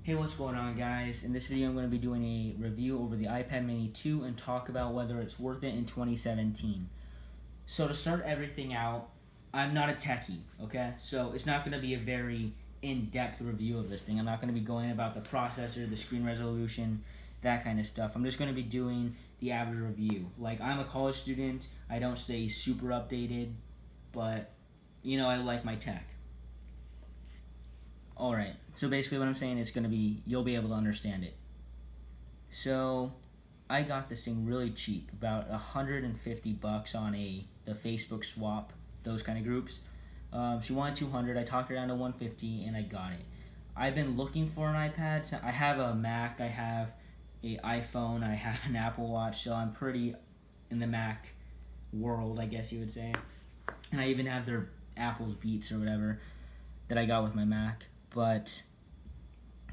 Hey, what's going on, guys? In this video I'm going to be doing a review over the iPad mini 2 and talk about whether it's worth it in 2017. So to start everything out, I'm not a techie, okay? So it's not going to be a very in-depth review of this thing. I'm not going to be going about the processor, the screen resolution, that kind of stuff. I'm just going to be doing the average review. Like, I'm a college student, I don't stay super updated, but, I like my tech. Alright, so basically what I'm saying is you'll be able to understand it. So, I got this thing really cheap, about $150 on the Facebook swap, those kind of groups. She wanted 200, I talked her down to 150, and I got it. I've been looking for an iPad. So I have a Mac, I have an iPhone, I have an Apple Watch, so I'm pretty in the Mac world, I guess you would say. And I even have their Apple's Beats or whatever that I got with my Mac. But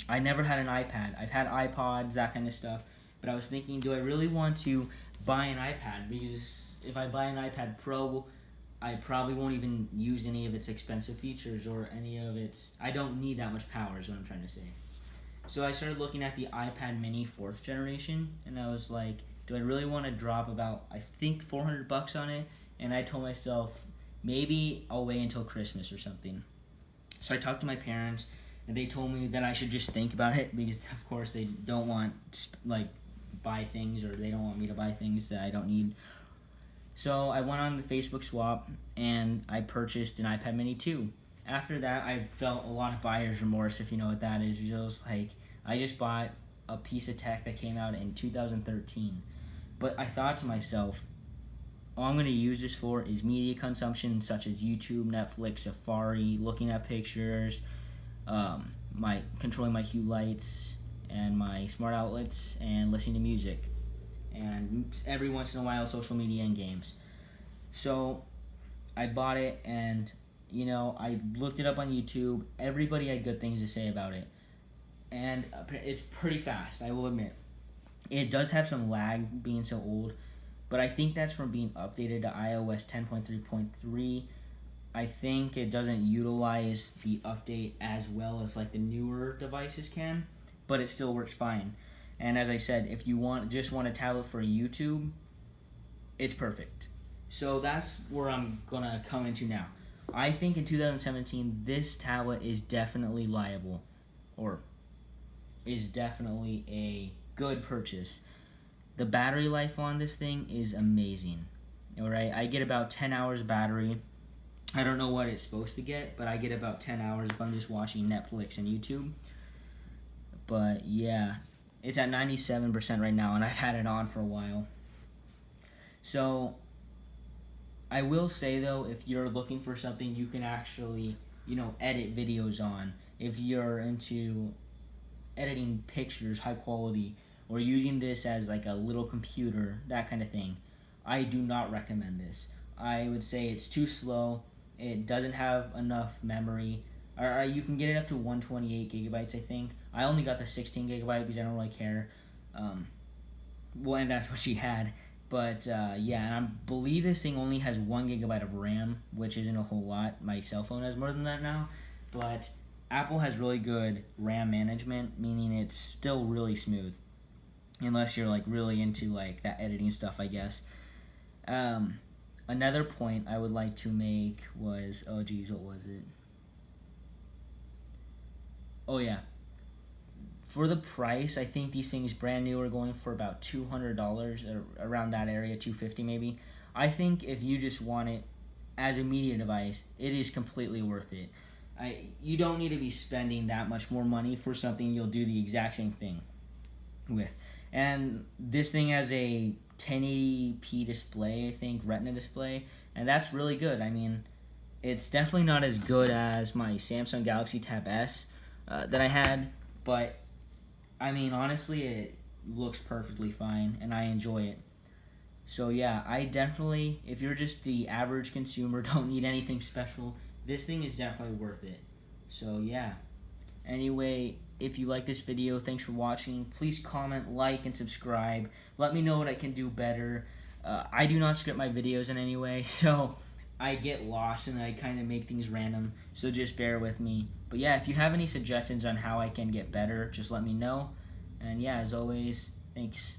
I never had an iPad. I've had iPods, that kind of stuff. But I was thinking, do I really want to buy an iPad? Because if I buy an iPad Pro, I probably won't even use any of its expensive features or any of its... I don't need that much power is what I'm trying to say. So I started looking at the iPad mini 4th generation, and I was like, do I really want to drop about, I think, $400 on it? And I told myself, maybe I'll wait until Christmas or something. So I talked to my parents, and they told me that I should just think about it because, of course, they don't want buy things, or they don't want me to buy things that I don't need. So I went on the Facebook swap, and I purchased an iPad mini 2. After that, I felt a lot of buyer's remorse, if you know what that is. It was like, I just bought a piece of tech that came out in 2013. But I thought to myself, all I'm going to use this for is media consumption such as YouTube, Netflix, Safari, looking at pictures, controlling my hue lights and my smart outlets, and listening to music, and every once in a while social media and games. So I bought it, and I looked it up on YouTube. Everybody had good things to say about it, and it's pretty fast, I will admit. It does have some lag being so old, but I think that's from being updated to iOS 10.3.3. I think it doesn't utilize the update as well as the newer devices can, but it still works fine. And as I said, if you just want a tablet for YouTube, it's perfect. So that's where I'm gonna come into now. I think in 2017, this tablet is definitely liable, or is definitely a good purchase. The battery life on this thing is amazing. Alright, I get about 10 hours battery. I don't know what it's supposed to get, but I get about 10 hours if I'm just watching Netflix and YouTube. But yeah, it's at 97% right now, and I've had it on for a while. So I will say though, if you're looking for something you can actually, edit videos on, if you're into editing pictures, high quality, or using this as a little computer, that kind of thing, I do not recommend this. I would say it's too slow. It doesn't have enough memory. Or you can get it up to 128 gigabytes, I think. I only got the 16 gigabyte because I don't really care. And that's what she had. But yeah, and I believe this thing only has 1 gigabyte of RAM, which isn't a whole lot. My cell phone has more than that now. But Apple has really good RAM management, meaning it's still really smooth. Unless you're really into that editing stuff, I guess. Another point I would like to make was, what was it? Oh yeah, for the price, I think these things brand new are going for about $200, or around that area, $250 maybe. I think if you just want it as a media device, it is completely worth it. You don't need to be spending that much more money for something you'll do the exact same thing with. And this thing has a 1080p display, I think, Retina display, and that's really good. I mean, it's definitely not as good as my Samsung Galaxy Tab S that I had, but I mean, honestly, it looks perfectly fine, and I enjoy it. So yeah, I definitely, if you're just the average consumer, don't need anything special, this thing is definitely worth it. So yeah. Anyway, if you like this video, thanks for watching. Please comment, like, and subscribe. Let me know what I can do better. I do not script my videos in any way, so I get lost and I kind of make things random, so just bear with me. But yeah, if you have any suggestions on how I can get better, just let me know. And yeah, as always, thanks.